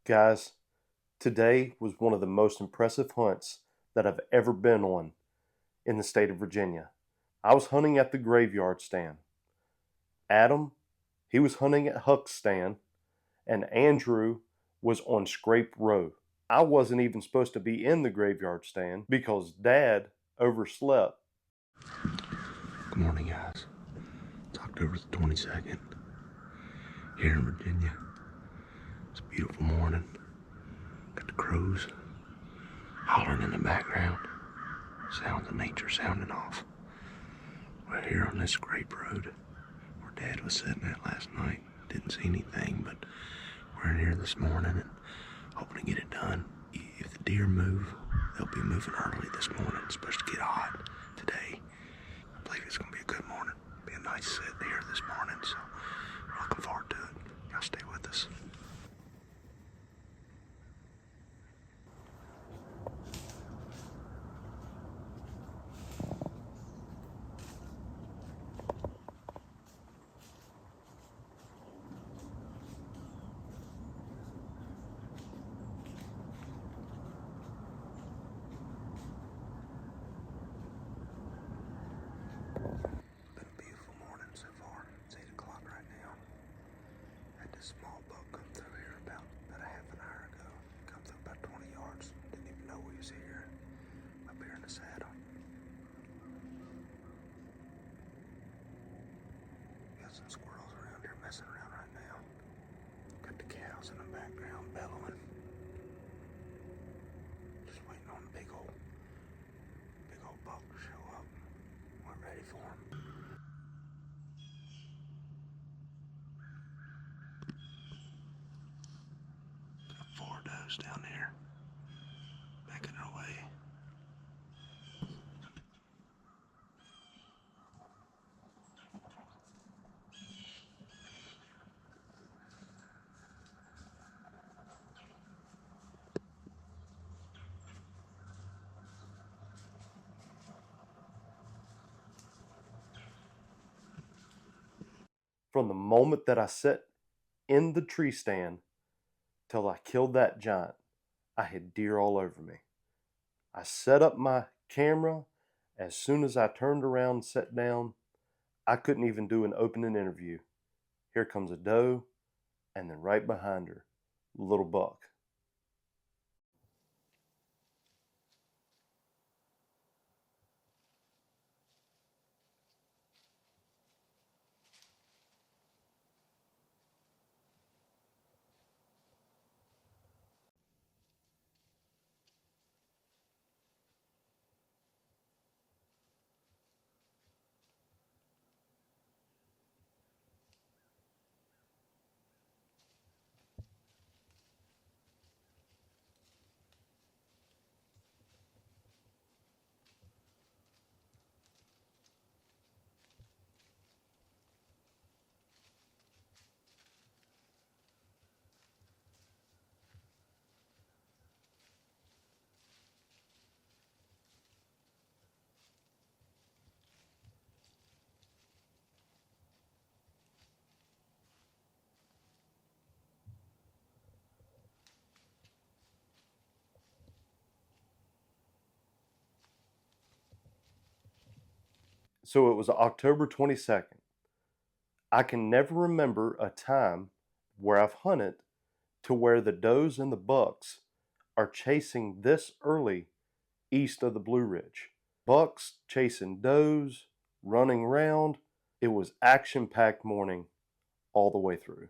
Guys, today was one of the most impressive hunts that I've ever been on in the state of Virginia. I was hunting at the graveyard stand. Adam, he was hunting at Huck's stand, and Andrew was on Scrape Row. I wasn't even supposed to be in the graveyard stand because Dad overslept. Good morning, guys. It's October the 22nd here in Virginia. It's a beautiful morning. Got the crows hollering in the background. Sounds of nature sounding off. We're here on this scrape road where Dad was sitting at last night. Didn't see anything, but we're in here this morning and hoping to get it done. If the deer move, they'll be moving early this morning. It's supposed to get hot today. I believe it's going to be a good morning. Be a nice sit here this morning, so we're looking forward to it. Y'all stay with us. Been a beautiful morning so far. It's 8 o'clock right now. Had this small buck come through here about a half an hour ago. Come through about 20 yards. Didn't even know he was here. Up here in the saddle. Got some squirrels around here messing around right now. Got the cows in the background bellowing. Just waiting on the big old buck to show up. We're ready for him. Got 4 does down there, making their way. From the moment that I sat in the tree stand till I killed that giant, I had deer all over me. I set up my camera. As soon as I turned around and sat down, I couldn't even do an opening interview. Here comes a doe, and then right behind her, little buck. So it was October 22nd. I can never remember a time where I've hunted to where the does and the bucks are chasing this early east of the Blue Ridge. Bucks chasing does, running around. It was action-packed morning all the way through.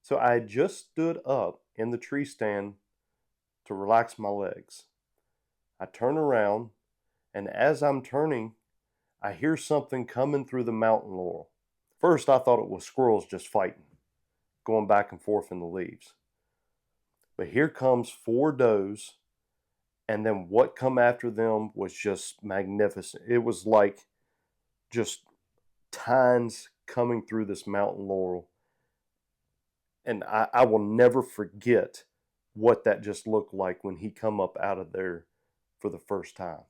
So I had just stood up in the tree stand to relax my legs. I turn around, and as I'm turning, I hear something coming through the mountain laurel. First, I thought it was squirrels just fighting, going back and forth in the leaves. But here comes 4 does, and then what come after them was just magnificent. It was like just tines coming through this mountain laurel. And I will never forget what that just looked like when he come up out of there for the first time.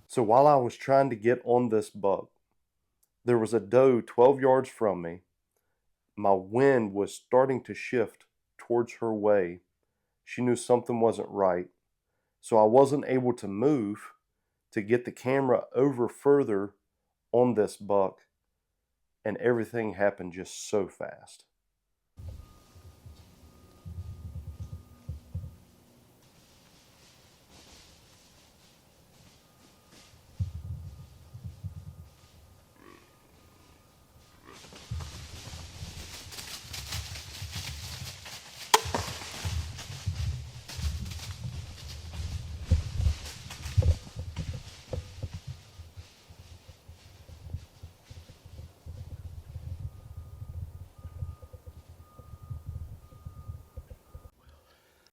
So while I was trying to get on this buck, there was a doe 12 yards from me. My wind was starting to shift towards her way. She knew something wasn't right, so I wasn't able to move to get the camera over further on this buck, and everything happened just so fast.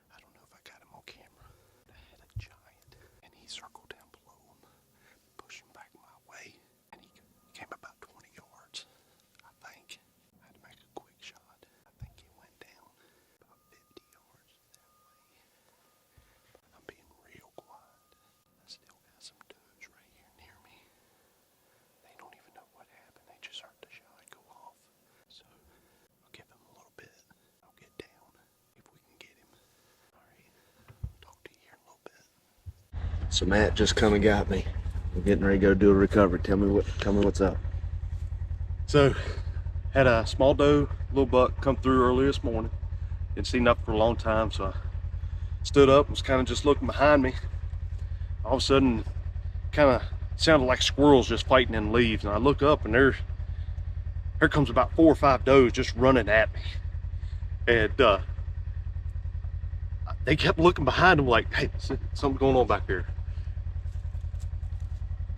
I don't know if I got him on camera. I had a giant, and he circled down below him, pushed him back my way, and he came about 20 yards, I think. I had to make a quick shot. I think he went down about 50 yards that way. I'm being real quiet. I still got some does right here near me. They don't even know what happened. They just heard the shot go off. So I'll give him a little bit. I'll get down if we can get him. Alright, talk to you here in a little bit. So Matt just come and got me. We're getting ready to go do a recovery. Tell me what's up. So, had a small doe, little buck come through early this morning. Didn't see nothing for a long time, so I stood up and was kind of just looking behind me. All of a sudden, kind of sounded like squirrels just fighting in leaves, and I look up and here comes about 4 or 5 does just running at me. And they kept looking behind them like, hey, something's going on back here.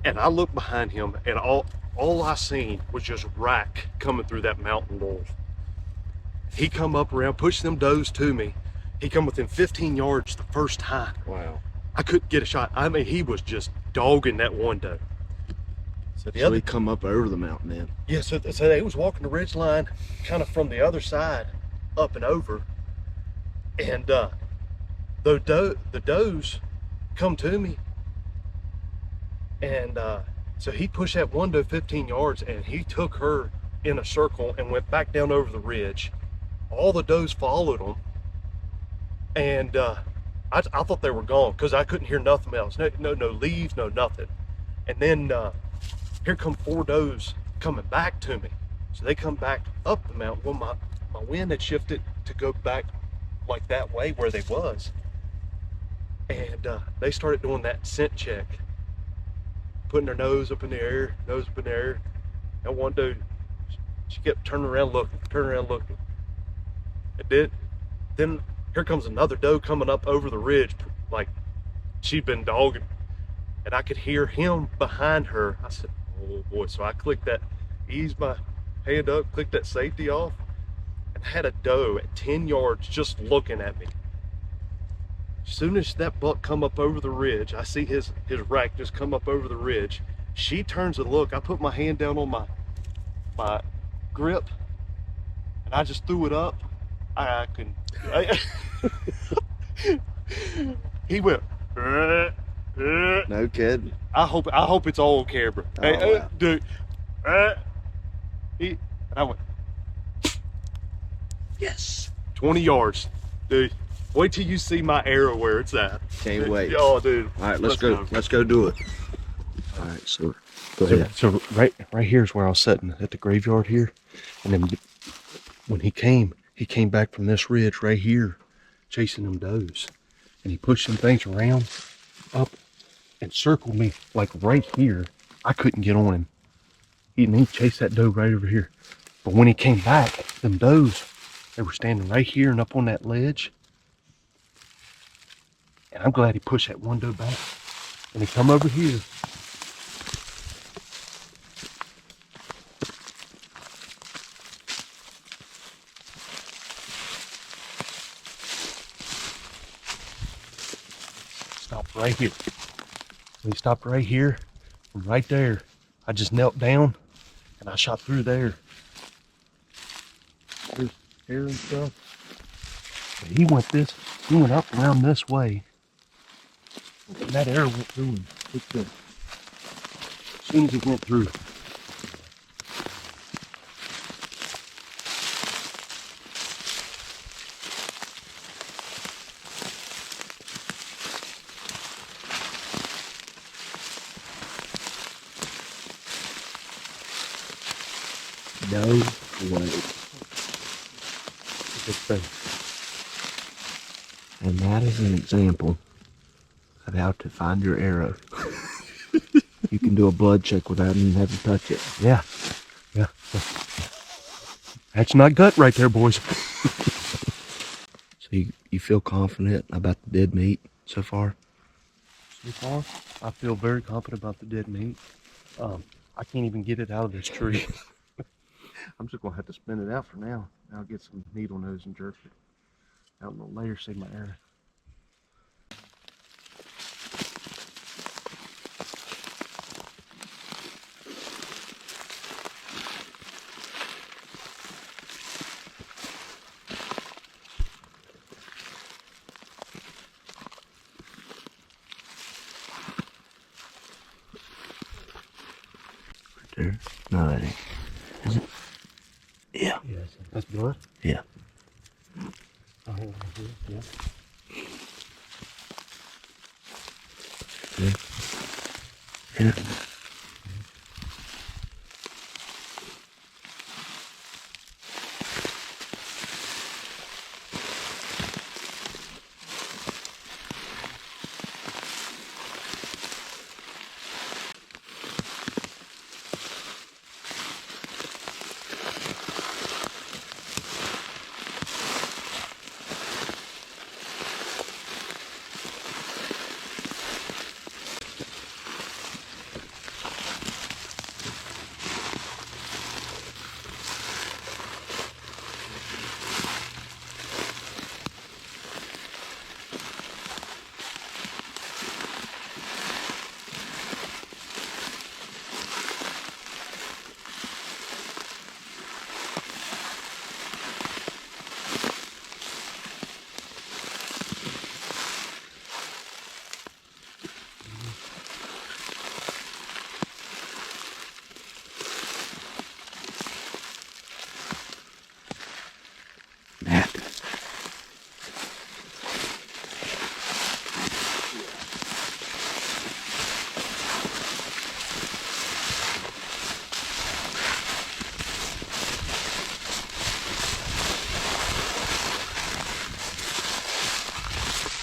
And I looked behind him, and all I seen was just rack coming through that mountain laurel. He come up around, pushed them does to me. He come within 15 yards the first time. Wow. I couldn't get a shot. I mean, he was just dogging that one doe. So He come up over the mountain then. Yeah, so they was walking the ridge line kind of from the other side up and over. And the does come to me. And so he pushed that one doe 15 yards and he took her in a circle and went back down over the ridge. All the does followed him. And I thought they were gone because I couldn't hear nothing else. No leaves, no nothing. And then here come 4 does coming back to me. So they come back up the mountain. Well, my wind had shifted to go back like that way where they was. And they started doing that scent check, putting their nose up in the air. And one doe, she kept turning around looking. And then here comes another doe coming up over the ridge, like she'd been dogging. And I could hear him behind her. I said, oh boy. So I clicked that, eased my hand up, clicked that safety off, and had a doe at 10 yards just looking at me. As soon as that buck come up over the ridge, I see his rack just come up over the ridge. She turns to look. I put my hand down on my grip, and I just threw it up. He went. No kidding. I hope it's all on camera. Oh, Hey, wow. dude. And I went. Yes. 20 yards, dude. Wait till you see my arrow where it's at. Can't wait. Oh, dude. All right, let's go. Let's go do it. All right, so go ahead. So right here is where I was sitting at the graveyard here, and then when he came back from this ridge right here, chasing them does, and he pushed some things around, up and circled me like right here. I couldn't get on him. He chased that doe right over here. But when he came back, them does, they were standing right here and up on that ledge. And I'm glad he pushed that one doe back. And he come over here. Stopped right here. He stopped right here. And right there, I just knelt down and I shot through there. There's hair and stuff. But he went up around this way. And that arrow went through him. Look at this. As soon as it went through. No way. Good thing. And that is an example of how to find your arrow. You can do a blood check without even having to touch it. Yeah. Yeah. That's not gut right there, boys. So you feel confident about the dead meat so far? So far, I feel very confident about the dead meat. I can't even get it out of this tree. I'm just gonna have to spin it out for now. I'll get some needle nose and jerk it out in the layer, save my arrow. Right there? No, that ain't. Is it? Yeah. Yes, that's blood. Yeah. Oh, yeah. Yeah. Yeah. That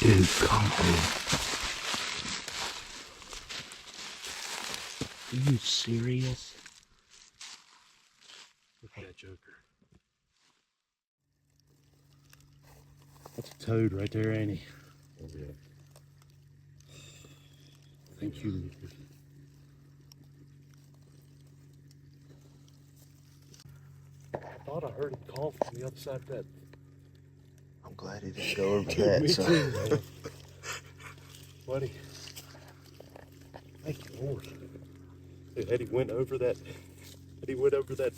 dude, come on. Are you serious? Look at that joker. That's a toad right there, ain't he? Oh, yeah. Thank you, Lucas. I thought I heard him call from the other side of that. I'm glad he didn't go over Dude, that. me So. too, man. Buddy. Thank you, Lord. Dude, Eddie went over that. Eddie went over that.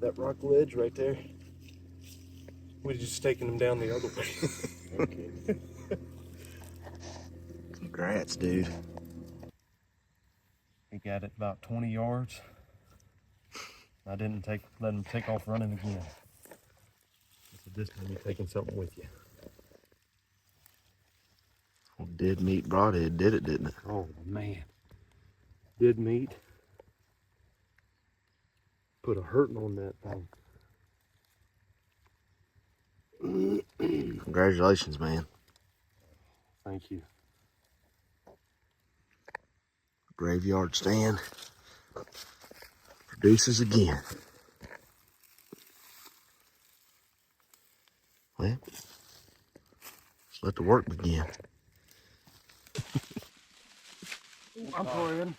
That rock ledge right there. We're just taking him down the other way. Okay. Congrats, dude. He got it about 20 yards. I didn't let him take off running again. So this time you're taking something with you. Well, dead meat broadhead did it, didn't it? Oh man. Dead meat. Put a hurting on that thing. Congratulations, man. Thank Thank you. Graveyard stand produces again. Well, let's let the work begin. I'm sorry.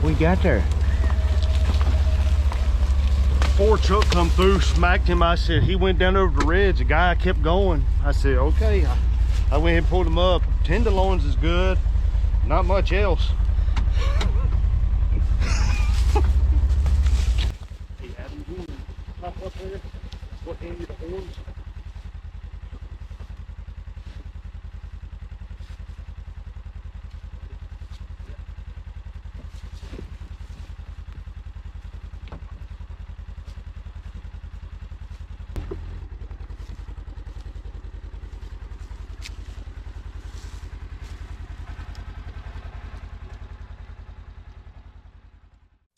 We got there. Ford truck come through, smacked him. I said, he went down over the ridge. The guy kept going. I said, okay. I went and pulled him up. Tenderloins is good. Not much else. He had him doing top up there. What handed the horns?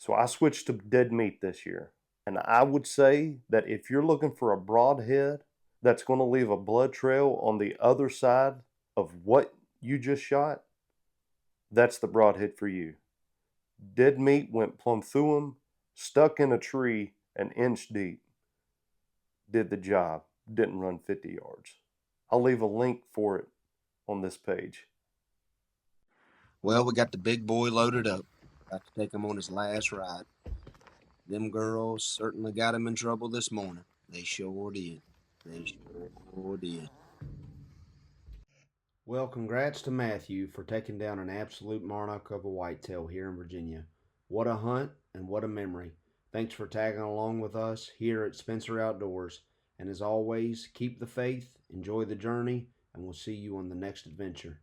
So I switched to dead meat this year. And I would say that if you're looking for a broadhead that's going to leave a blood trail on the other side of what you just shot, that's the broadhead for you. Dead meat went plumb through him, stuck in a tree an inch deep. Did the job, didn't run 50 yards. I'll leave a link for it on this page. Well, we got the big boy loaded up. About to take him on his last ride. Them girls certainly got him in trouble this morning. They sure did. They sure did. Well, congrats to Matthew for taking down an absolute monarch of a whitetail here in Virginia. What a hunt and what a memory. Thanks for tagging along with us here at Spencer Outdoors. And as always, keep the faith, enjoy the journey, and we'll see you on the next adventure.